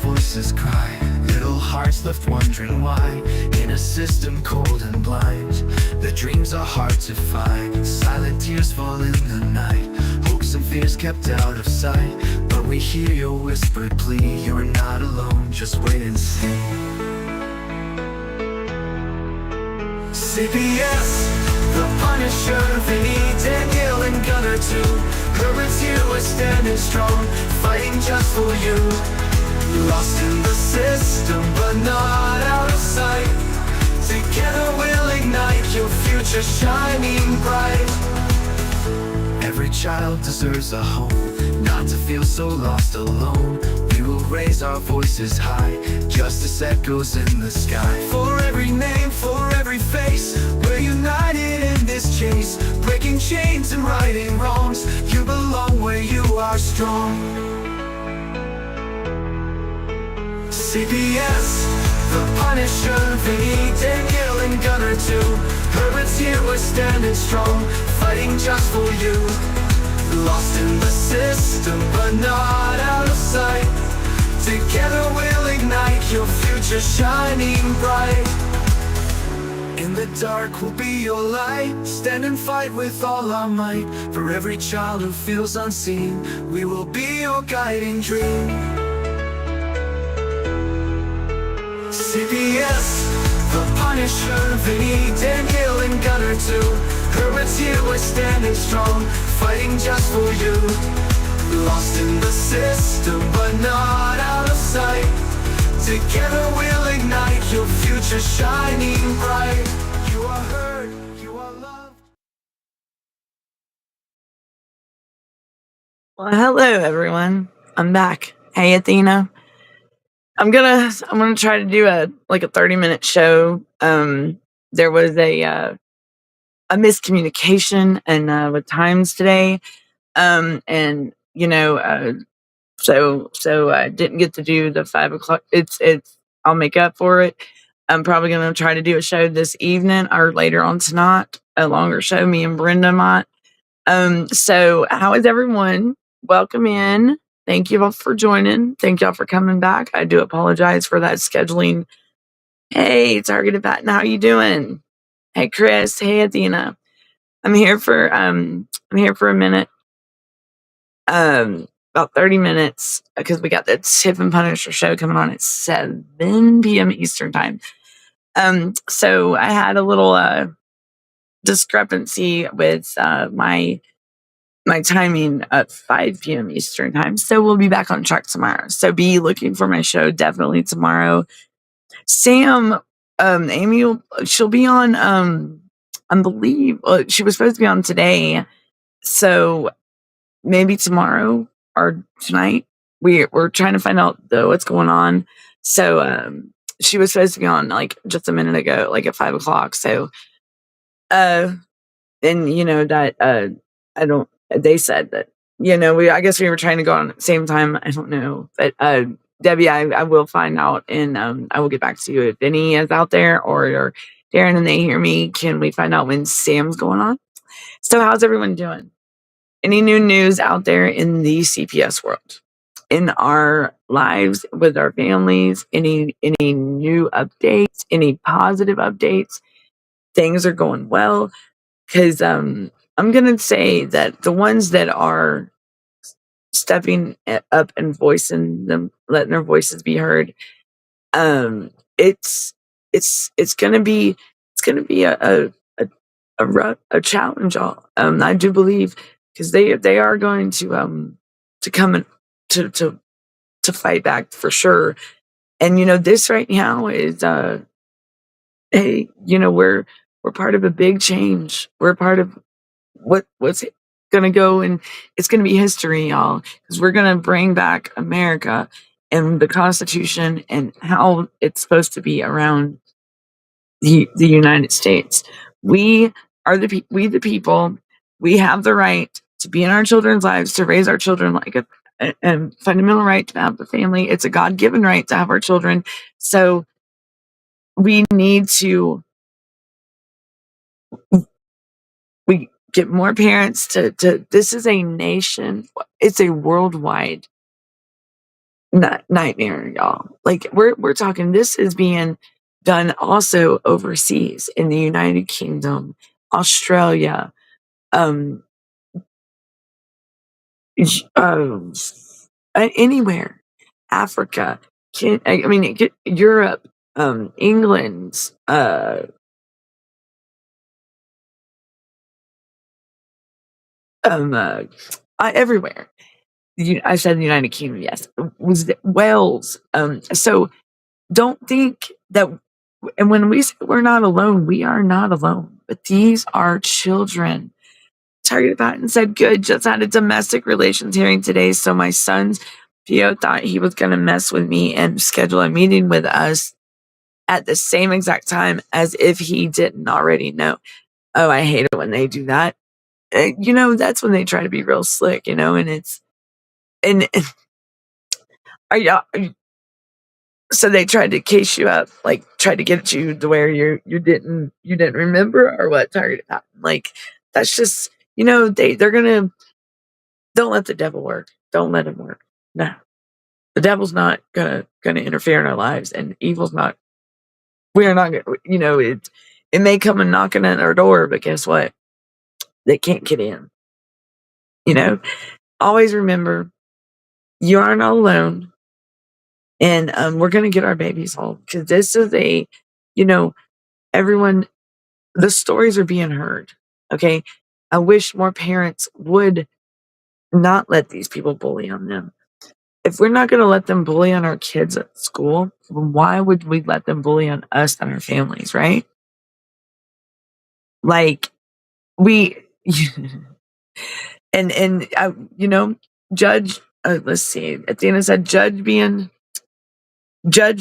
voices cry, little hearts left wondering why. In a system cold and blind, the dreams are hard to find. Silent tears fall in the night, hopes and fears kept out of sight. But we hear your whispered plea, you're not alone, just wait and see. CPS, the Punisher, Vinny, Danielle, and Gunner too. Herbert's here, we're standing strong, fighting just for you. Lost in the system, but not out of sight. Together we'll ignite your future shining bright. Every child deserves a home, not to feel so lost alone. We will raise our voices high, justice echoes in the sky. For every name, for every face, we're united in this chase. Breaking chains and righting wrongs, you belong where you are strong. CPS, the Punisher, Vinny, Danielle, and Gunner too. Herbert's here, we're standing strong, fighting just for you. Lost in the system, but not out of sight. Together we'll ignite your future shining bright. In the dark we'll be your light, stand and fight with all our might. For every child who feels unseen, we will be your guiding dream. CPS, the Punisher, Vinny, Danielle, and Gunner too. Herbert's here, we're standing strong, fighting just for you. Lost in the system, but not out of sight. Together we'll ignite your future shining bright. You are heard, you are loved. Well, hello everyone. I'm back. Hey Athena. I'm gonna try to do a 30-minute show. There was a miscommunication and with times today. And so I didn't get to do the 5 o'clock. It's I'll make up for it. I'm probably gonna try to do a show this evening or later on tonight, a longer show, me and Brenda might. So how is everyone? Welcome in. Thank you all for joining. Thank y'all for coming back. I do apologize for that scheduling. Hey, Targeted Batten, how you doing? Hey Chris, hey Athena. I'm here for a minute. About 30 minutes because we got the Tip and Punisher show coming on at 7 p.m. Eastern time. So I had a little discrepancy with my timing at 5 p.m. Eastern time. So we'll be back on track tomorrow. So be looking for my show definitely tomorrow. Sam, Amy, she'll be on, I believe, she was supposed to be on today. So maybe tomorrow or tonight. We're trying to find out what's going on. So she was supposed to be on just a minute ago, at 5 o'clock. So and that I don't. They said that I guess we were trying to go on at the same time. I don't know, but Debbie, I will find out and I will get back to you if any is out there or Darren and they hear me. Can we find out when Sam's going on? So how's everyone doing? Any new news out there in the CPS world, in our lives with our families? Any new updates? Any positive updates? Things are going well. Because I'm gonna say that the ones that are stepping up and voicing them, letting their voices be heard, it's gonna be a challenge. I do believe because they are going to come in to fight back for sure. And this right now is hey, we're part of a big change. We're part of what's gonna go, and it's gonna be history, y'all, because we're gonna bring back America and the Constitution and how it's supposed to be around the United States. We are we the people. We have the right to be in our children's lives, to raise our children like a fundamental right to have a family. It's a God-given right to have our children. So we need to get more parents to this is a nation. It's a worldwide nightmare, y'all. Like we're talking. This is being done also overseas in the United Kingdom, Australia, um, um, anywhere, Africa. I mean, Europe, England, um, uh, everywhere. I said the United Kingdom, yes. Was it Wales? So don't think that, and when we say we're not alone, we are not alone. But these are children. Targeted about and said, "Good, just had a domestic relations hearing today. So my son's PO thought he was going to mess with me and schedule a meeting with us at the same exact time as if he didn't already know." Oh, I hate it when they do that. That's when they try to be real slick, and and are y'all, so they tried to case you up, like tried to get you to where you didn't remember or what target happened. Like that's just they're gonna don't let the devil work. Don't let him work. No. The devil's not gonna interfere in our lives, and evil's not. We are not gonna. It may come and knocking at our door, but guess what? They can't get in. You know. Always remember, you are not alone, and we're gonna get our babies home because this is you know, everyone. The stories are being heard. Okay, I wish more parents would not let these people bully on them. If we're not going to let them bully on our kids at school, why would we let them bully on us and our families, right? Like we, and judge. Let's see. Athena said, judge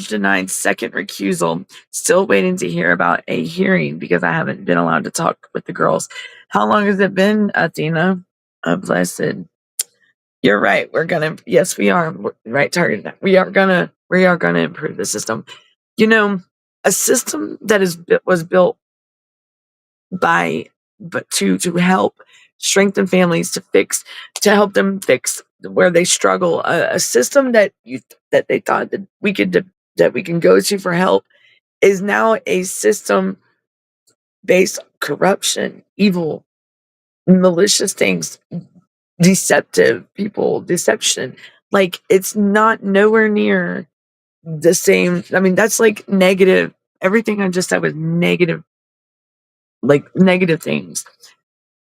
denied second recusal. Still waiting to hear about a hearing because I haven't been allowed to talk with the girls. How long has it been, Athena? Blessed. You're right. Yes, we are. Right, targeted. We are gonna improve the system. You know, a system that was built by, but to help strengthen families, to help them fix where they struggle. A system that they thought that that we can go to for help is now a system based on corruption, evil, malicious things, deceptive people, deception. Like it's not nowhere near the same. I mean, that's like negative. Everything I just said was negative, like negative things.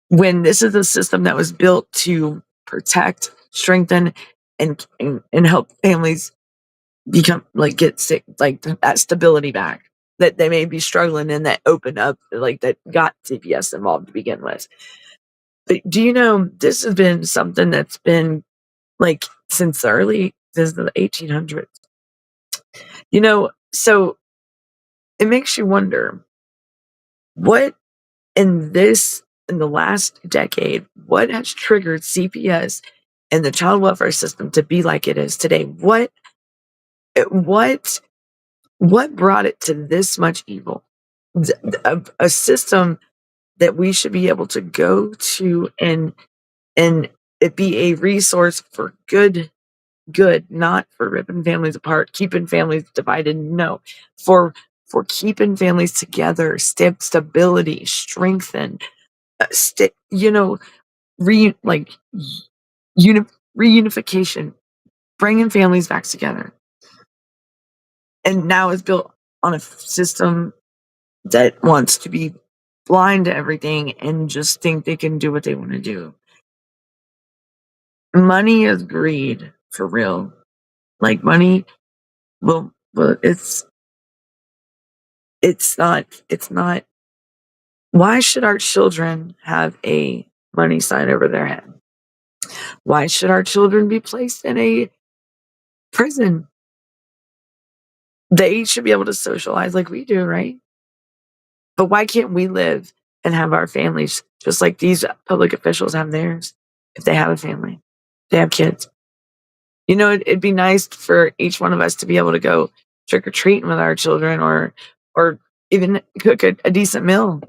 When this is a system that was built to protect, strengthen, and help families become like get sick, like that stability back that they may be struggling in, that opened up, like that got CPS involved to begin with. But do you know this has been something that's been like since the 1800s? So it makes you wonder what in the last decade, what has triggered CPS and the child welfare system to be like it is today? What what brought it to this much evil? A system that we should be able to go to and it be a resource for good, not for ripping families apart, keeping families divided. No, for keeping families together, stability, strengthen, re like reunification, bringing families back together. And now it's built on a system that wants to be blind to everything and just think they can do what they want to do. Money is greed for real. Like money, well, it's not. Why should our children have a money sign over their head? Why should our children be placed in a prison? They should be able to socialize like we do, right? But why can't we live and have our families just like these public officials have theirs if they have a family? They have kids. It'd be nice for each one of us to be able to go trick or treating with our children, or even cook a decent meal.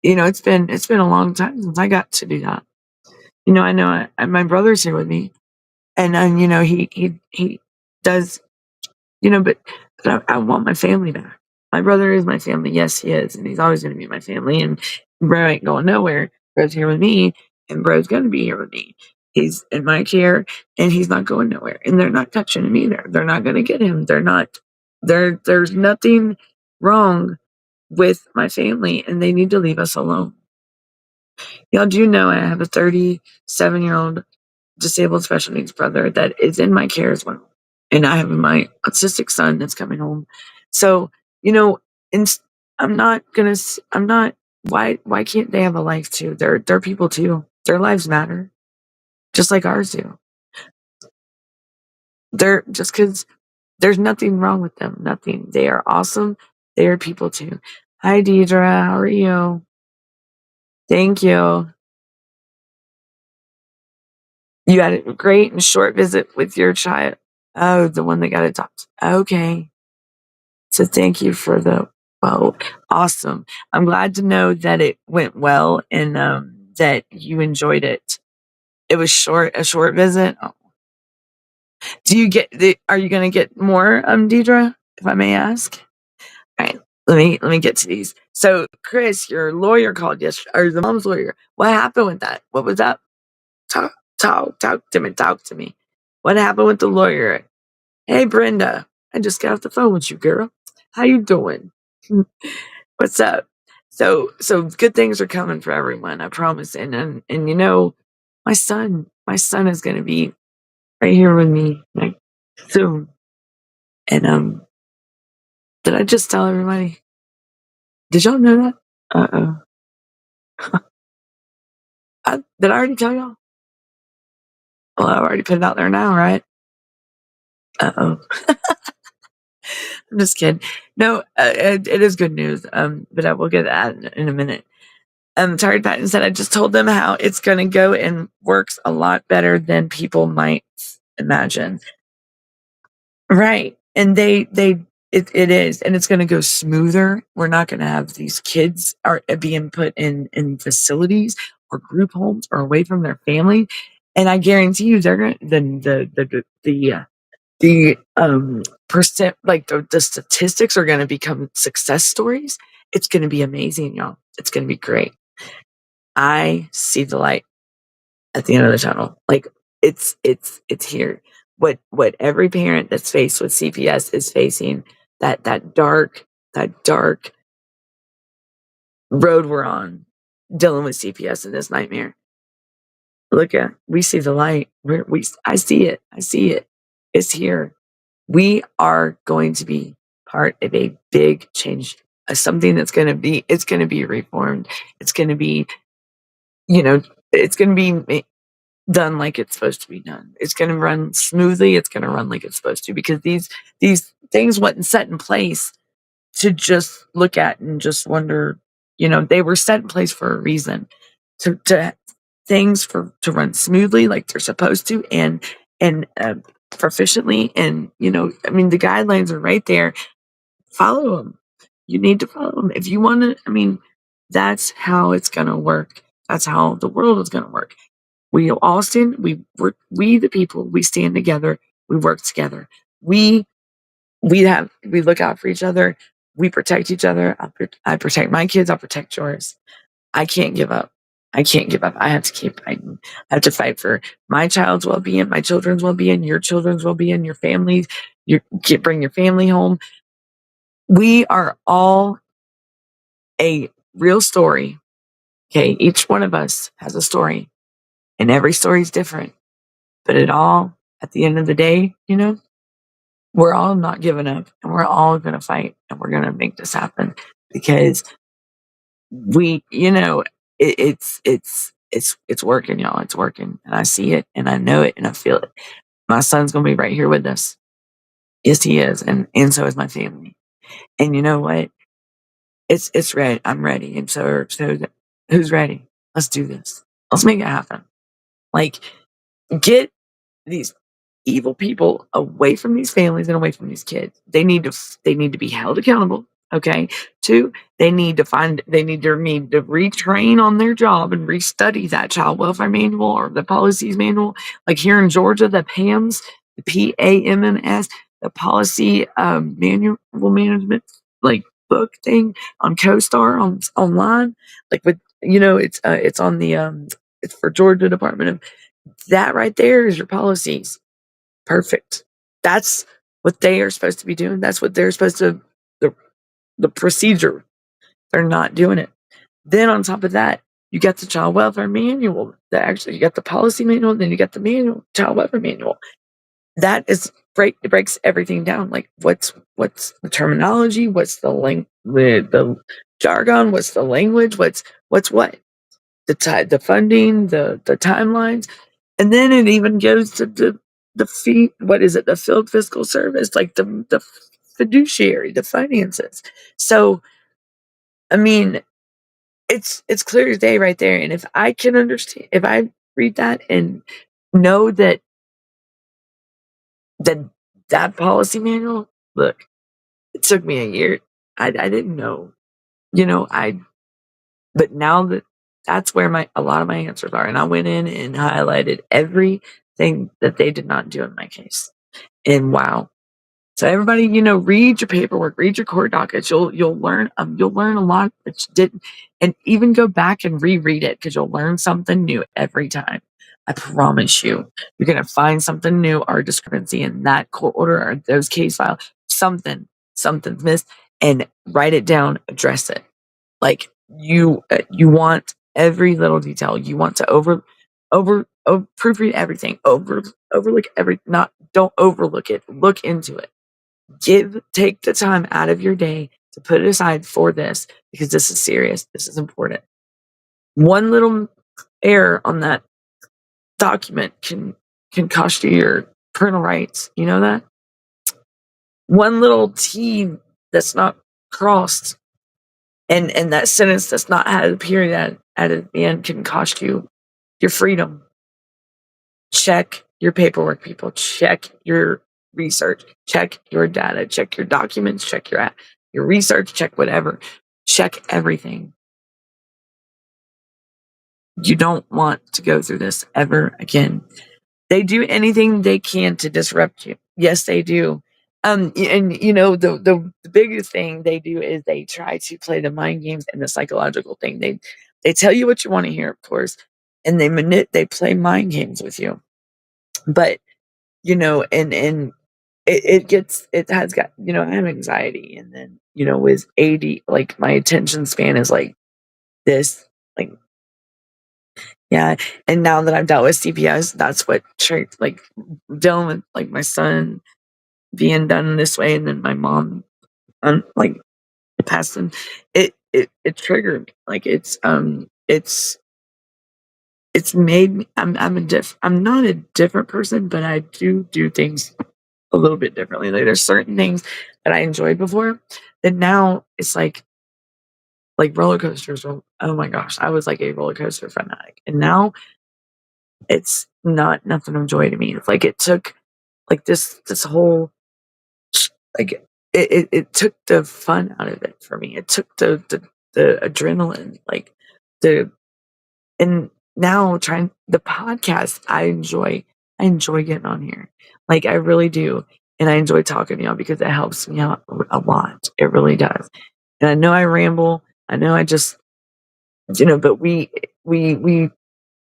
It's been a long time since I got to do that. I know my brother's here with me, And he does, but I want my family back. My brother is my family. Yes, he is, and he's always going to be my family. And bro ain't going nowhere. Bro's here with me, and bro's going to be here with me. He's in my care, and he's not going nowhere. And they're not touching him either. They're not going to get him. They're not. There's nothing wrong with my family, and they need to leave us alone. Y'all do know I have a 37-year-old disabled special needs brother that is in my care as well. And I have my autistic son that's coming home. So, you know, and I'm not, why can't they have a life too? They're people too. Their lives matter, just like ours do. They're just because there's nothing wrong with them. Nothing. They are awesome. They are people too. Hi, Deidre. How are you? Thank you. You had a great and short visit with your child. Oh, the one that got adopted. Okay. So thank you for the, well, awesome. I'm glad to know that it went well and that you enjoyed it. It was a short visit. Oh. Do you are you going to get more, Deidre, if I may ask? All right. Let me get to these. So Chris, your lawyer called yesterday, or the mom's lawyer. What happened with that? What was that? Talk to me. What happened with the lawyer? Hey, Brenda, I just got off the phone with you, girl. How you doing? What's up? So good things are coming for everyone, I promise. And my son is gonna be right here with me like soon. And did I just tell everybody? Did y'all know that? Did I already tell y'all? Well, I already put it out there now, right? Uh-oh. I'm just kidding. No, it is good news. But I will get that in a minute. Tired Patton said, I just told them how it's going to go and works a lot better than people might imagine. Right. And it is, and it's going to go smoother. We're not going to have these kids are being put in facilities or group homes or away from their family. And I guarantee you, they're going the percent, like the statistics are going to become success stories. It's going to be amazing, y'all. It's going to be great. I see the light at the end of the tunnel. Like it's here. What every parent that's faced with CPS is facing, that dark road we're on, dealing with CPS in this nightmare. We see the light. I see it. I see it. It's here. We are going to be part of a big change, something it's going to be reformed. It's going to be, it's going to be done like it's supposed to be done. It's going to run smoothly. It's going to run like it's supposed to, because these things wasn't set in place to just look at and just wonder. They were set in place for a reason, to things to run smoothly like they're supposed to, and proficiently. And I mean, the guidelines are right there. Follow them. You need to follow them if you want to. I mean, that's how it's going to work. That's how the world is going to work. We all stand. We the people. We stand together. We work together. We look out for each other. We protect each other. I protect my kids. I'll protect yours. I can't give up. I can't give up. I have to keep fighting. I have to fight for my child's well-being, my children's well-being, your children's well-being, your families. Bring your family home. We are all a real story. Okay, each one of us has a story, and every story is different. But at the end of the day, we're all not giving up, and we're all going to fight, and we're going to make this happen, because it's working, y'all. It's working, and I see it, and I know it, and I feel it. My son's going to be right here with us. Yes, he is, and so is my family. And you know what? It's ready. I'm ready, and so who's ready? Let's do this. Let's make it happen. Like, get these evil people away from these families and away from these kids. They need to be held accountable. Okay. Two, they need to retrain on their job and restudy that child welfare manual or the policies manual. Like here in Georgia, the PAMS, the PAMMS, the policy manual management like book thing on CoStar online. Like with it's on the it's for Georgia Department of that right there is your policies. Perfect. That's what they are supposed to be doing. That's what they're supposed to the the procedure. They're not doing it. Then on top of that, you got the child welfare manual. You got the policy manual, then you got the manual, child welfare manual. That is it breaks everything down. Like what's the terminology, what's the jargon, what's the language, what's what? The funding, the timelines. And then it even goes to the fee, what is it? The field fiscal service, like the fiduciary, the finances. So I mean, it's clear as day right there. And if I can understand, if I read that and know that that policy manual, look, it took me a year. I didn't know, but now that's where a lot of my answers are. And I went in and highlighted everything that they did not do in my case. And wow. So everybody, read your paperwork, read your court dockets. You'll learn a lot that you didn't, and even go back and reread it because you'll learn something new every time. I promise you, you're gonna find something new or discrepancy in that court order or those case file. Something's missed, and write it down. Address it. Like you want every little detail. You want to proofread everything. Overlook not don't overlook it. Look into it. Take the time out of your day to put it aside for this because this is serious. This is important. One little error on that document can cost you your parental rights. You know that? One little T that's not crossed and that sentence that's not had a period at the end can cost you your freedom. Check your paperwork, people. Check your research. Check your data. Check your documents. Check your research. Check whatever. Check everything. You don't want to go through this ever again. They do anything they can to disrupt you. Yes, they do. And the biggest thing they do is they try to play the mind games and the psychological thing. They tell you what you want to hear, of course, and they play mind games with you. But and it has got, I have anxiety, and then with AD, like my attention span is like this, like yeah. And now that I've dealt with CPS, that's what like dealing with like my son being done this way, and then my mom like passing, it triggered me. Like it's made me, I'm not a different person, but I do things a little bit differently. Like there's certain things that I enjoyed before that now it's like roller coasters. Oh my gosh, I was like a roller coaster fanatic, and now it's not nothing of joy to me. It's like it took like this whole like it took the fun out of it for me. It took the adrenaline, like the and now trying the podcast. I enjoy getting on here, like I really do, and I enjoy talking to y'all because it helps me out a lot. It really does. And I know I ramble. I know I just but we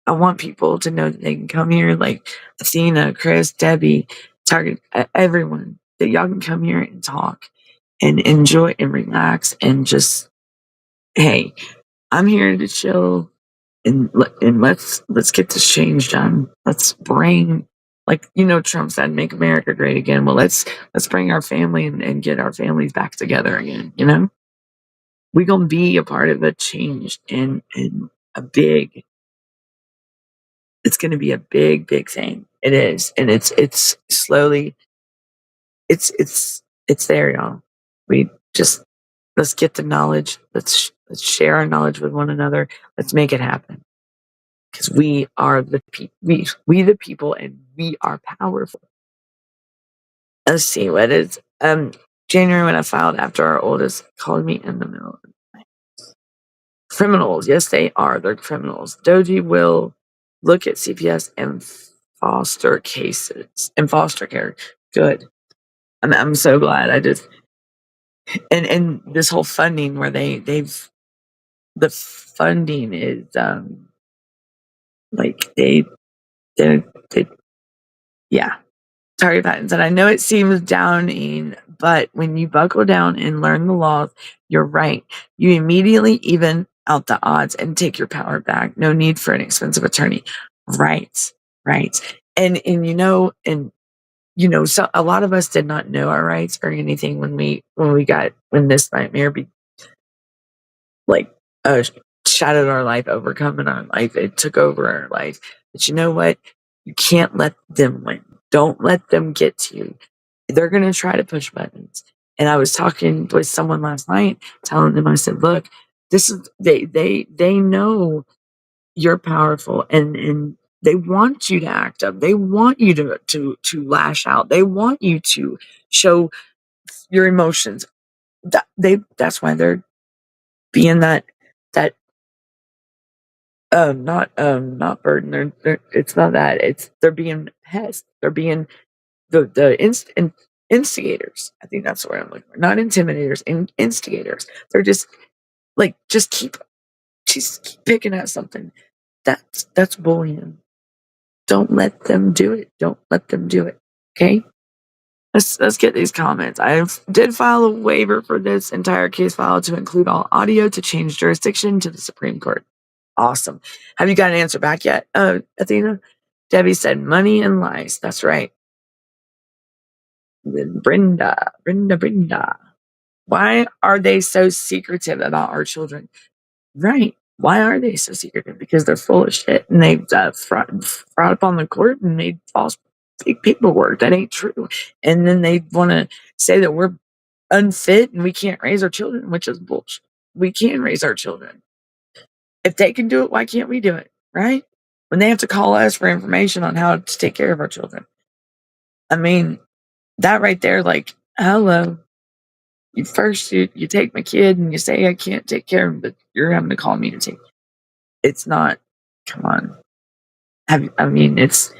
I want people to know that they can come here, like Athena, Chris, Debbie, Target, everyone, that y'all can come here and talk and enjoy and relax and just, hey, I'm here to chill and let's get this change done. Let's bring, like Trump said, make America great again. Well, let's bring our family and get our families back together again. We're gonna be a part of a change and a big it's going to be a big thing. It is, and it's slowly. It's there, y'all. We just let's get the knowledge. Let's share our knowledge with one another. Let's make it happen because we are we the people, and we are powerful. Let's see what is January when I filed after our oldest called me in the middle of the night. Criminals. Yes, they are. They're criminals. Doji will look at CPS and foster cases and foster care. Good. I'm so glad. I just and this whole funding where they've the funding is like they yeah. Sorry, Patents. And I know it seems downing, but when you buckle down and learn the laws, you're right. You immediately even out the odds and take your power back. No need for an expensive attorney. Right. Right. And so a lot of us did not know our rights or anything when this nightmare like uh shadowed our life, overcoming our life. It took over our life. But you know what? You can't let them win. Don't let them get to you. They're gonna try to push buttons. And I was talking with someone last night, telling them, I said, look, this is they know you're powerful and they want you to act up. They want you to lash out. They want you to show your emotions. That's why they're being that not burden. It's not that. It's they're being pests. They're being the instigators. I think that's the word I'm looking for. Not intimidators, instigators. They're just like just keep picking at something. That's bullying. Don't let them do it. Don't let them do it. Okay. Let's get these comments. I did file a waiver for this entire case file to include all audio to change jurisdiction to the Supreme Court. Awesome. Have you got an answer back yet, Athena? Debbie said money and lies. That's right. Then Brenda. Why are they so secretive about our children? Right. Why are they so secretive? Because they're full of shit and they've fraud upon the court and made false fake paperwork that ain't true. And then they want to say that we're unfit and we can't raise our children, which is bullshit. We can raise our children. If they can do it, why can't we do it? Right? When they have to call us for information on how to take care of our children. I mean, that right there, like, hello. You take my kid and you say I can't take care of him, but you're having to call me to take. It's not. Come on. I mean, it's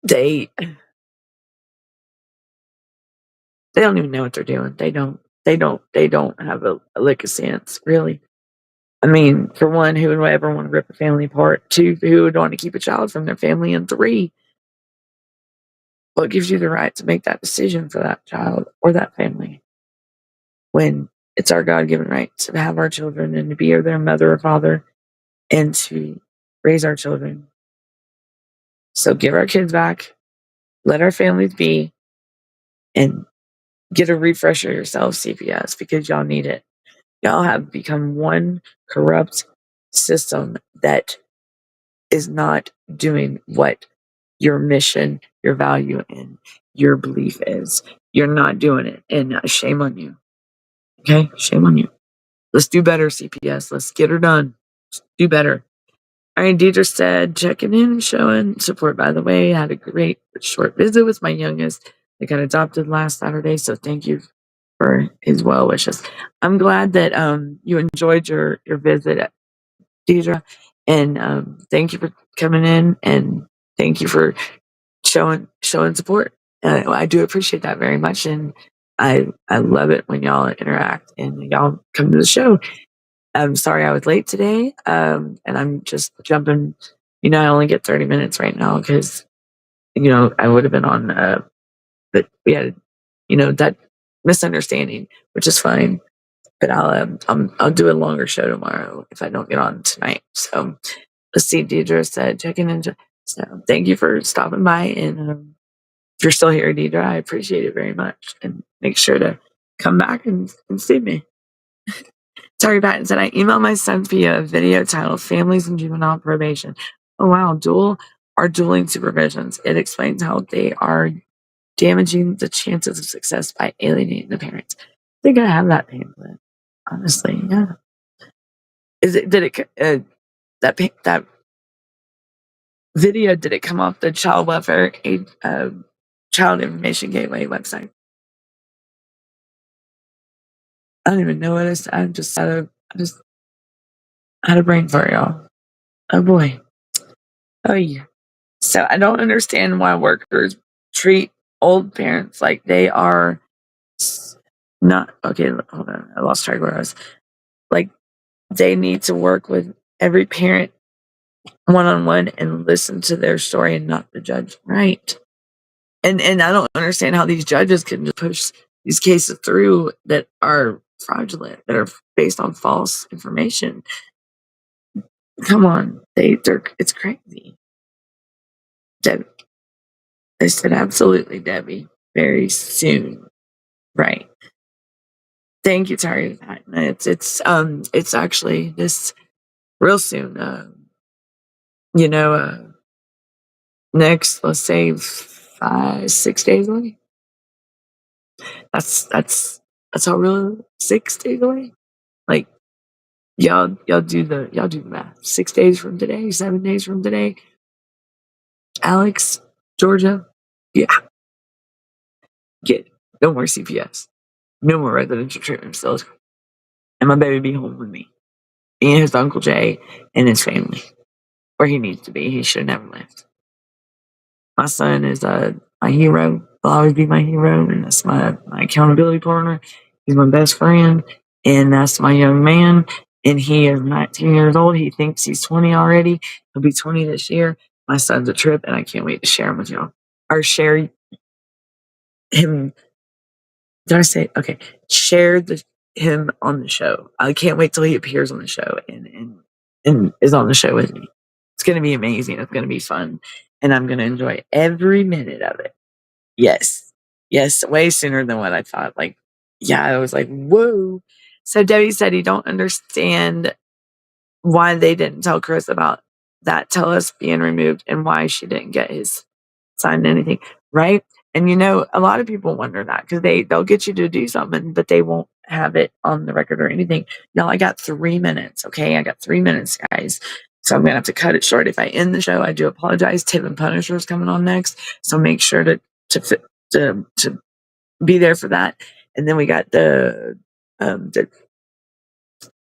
they. They don't even know what they're doing. They don't. They don't have a lick of sense, really. I mean, for one, who would ever want to rip a family apart? Two, who would want to keep a child from their family? And three, what gives you the right to make that decision for that child or that family when it's our God-given right to have our children and to be their mother or father and to raise our children? So give our kids back, let our families be, and get a refresher yourself, CPS, because y'all need it. Y'all have become one corrupt system that is not doing what your mission, your value, and your belief is. You're not doing it. And shame on you. Okay? Shame on you. Let's do better, CPS. Let's get her done. Do better. All right, Deidre said, checking in and showing support, by the way. Had a great short visit with my youngest. They got adopted last Saturday, so thank you for his well wishes. I'm glad that you enjoyed your visit, Deidre, and thank you for coming in and thank you for showing support. I do appreciate that very much, and I love it when y'all interact and y'all come to the show. I'm sorry I was late today, and I'm just jumping. I only get 30 minutes right now because I would have been on, but we had that misunderstanding, which is fine. But I'll do a longer show tomorrow if I don't get on tonight. So let's see. Deidre said checking in. So thank you for stopping by, and if you're still here, Deidre, I appreciate it very much, and make sure to come back and see me. Sorry, Patton said I emailed my son via a video titled "Families in Juvenile Probation." Oh wow, dueling supervisions. It explains how they are damaging the chances of success by alienating the parents. I think I have that pamphlet. Honestly, yeah. That video, did it come off the child welfare aid Child Information Gateway website. I don't even know what it's. I just had a brain fart, y'all. Oh boy. Oh yeah. So I don't understand why workers treat old parents like they are not okay. Hold on, I lost track where I was. Like they need to work with every parent one on one and listen to their story and not the judge, right? And I don't understand how these judges can just push these cases through that are fraudulent, that are based on false information. Come on, they're it's crazy. Debbie, they said absolutely, Debbie, very soon, right? Thank you, Terry. For that. It's actually this real soon. You know, next, let's say 5, 6 days away. That's how real 6 days away. Like y'all do the math. 6 days from today, 7 days from today. Alex, Georgia, yeah, get no more CPS, no more residential treatment facilities, and my baby be home with me and his Uncle Jay and his family, where he needs to be. He should never left. My son is my hero. Will always be my hero, and that's my accountability partner. He's my best friend, and that's my young man. And he is 19 years old. He thinks he's 20 already. He'll be 20 this year. My son's a trip, and I can't wait to share him with y'all. Or share him. Did I say okay? Share him on the show. I can't wait till he appears on the show and is on the show with me. It's gonna be amazing. It's gonna be fun, and I'm gonna enjoy every minute of it. Yes. Yes, way sooner than what I thought. Like, yeah, I was like, whoa. So Debbie said you don't understand why they didn't tell Chris about that Tellus being removed and why she didn't get his signed anything, right? And a lot of people wonder that because they'll get you to do something, but they won't have it on the record or anything. Y'all, I got 3 minutes, okay? I got 3 minutes, guys. So I'm gonna have to cut it short. If I end the show, I do apologize. Tip and Punisher is coming on next, so make sure to to be there for that. And then we got the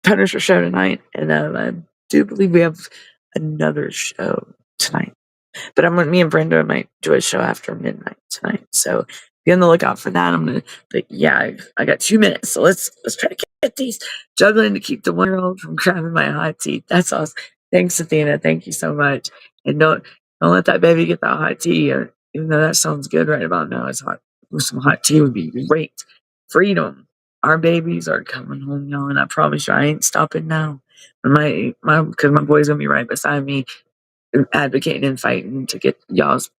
Punisher show tonight, and I do believe we have another show tonight. But me and Brenda might do a show after midnight tonight, so be on the lookout for that. But yeah, I got 2 minutes, so let's try to get these juggling to keep the 1-year-old from grabbing my hot tea. That's awesome. Thanks, Athena. Thank you so much. And don't let that baby get that hot tea. Even though that sounds good right about now, it's hot. Some hot tea would be great. Freedom. Our babies are coming home, y'all, and I promise you, I ain't stopping now. Because my boy's gonna be right beside me, advocating and fighting to get y'all's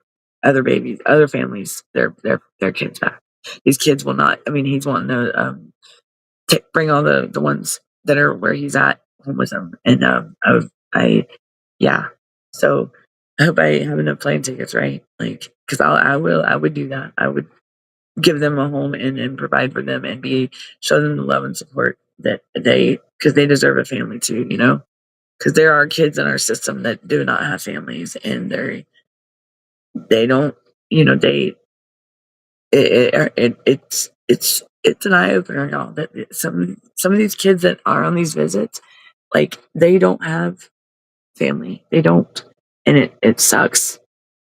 other babies, other families, their kids back. These kids will not. I mean, he's wanting to bring all the ones that are where he's at home with him, and yeah. So I hope I have enough plane tickets, right? Like, because I would do that. I would give them a home and provide for them and show them the love and support that because they deserve a family too, because there are kids in our system that do not have families, and they don't, they it's an eye opener, y'all, that some of these kids that are on these visits, like, they don't have family, they don't, and it sucks,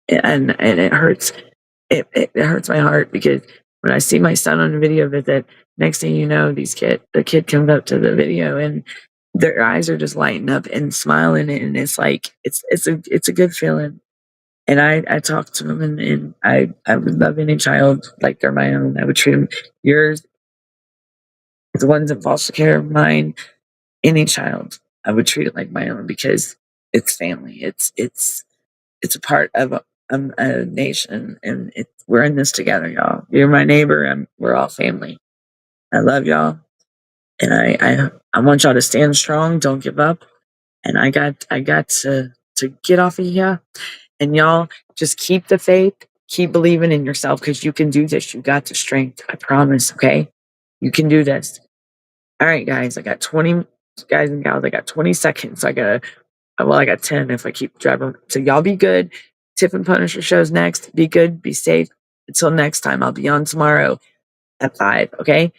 and it hurts. It hurts my heart because when I see my son on a video visit, next thing you know, the kid comes up to the video and their eyes are just lighting up and smiling, and it's like it's a good feeling. And I talk to them, and I would love any child like they're my own. I would treat them, yours, the ones in foster care, mine, any child. I would treat it like my own because it's family. It's a part of a nation, and we're in this together, y'all. You're my neighbor, and we're all family. I love y'all, and I want y'all to stand strong. Don't give up. And I got to get off of here, and y'all just keep the faith, keep believing in yourself because you can do this. You got the strength. I promise. Okay, you can do this. All right, guys. I got 20 guys and gals. I got 20 seconds. I got 10 if I keep driving. So y'all be good. Tip and Punisher shows next. Be good. Be safe. Until next time, I'll be on tomorrow at 5. Okay.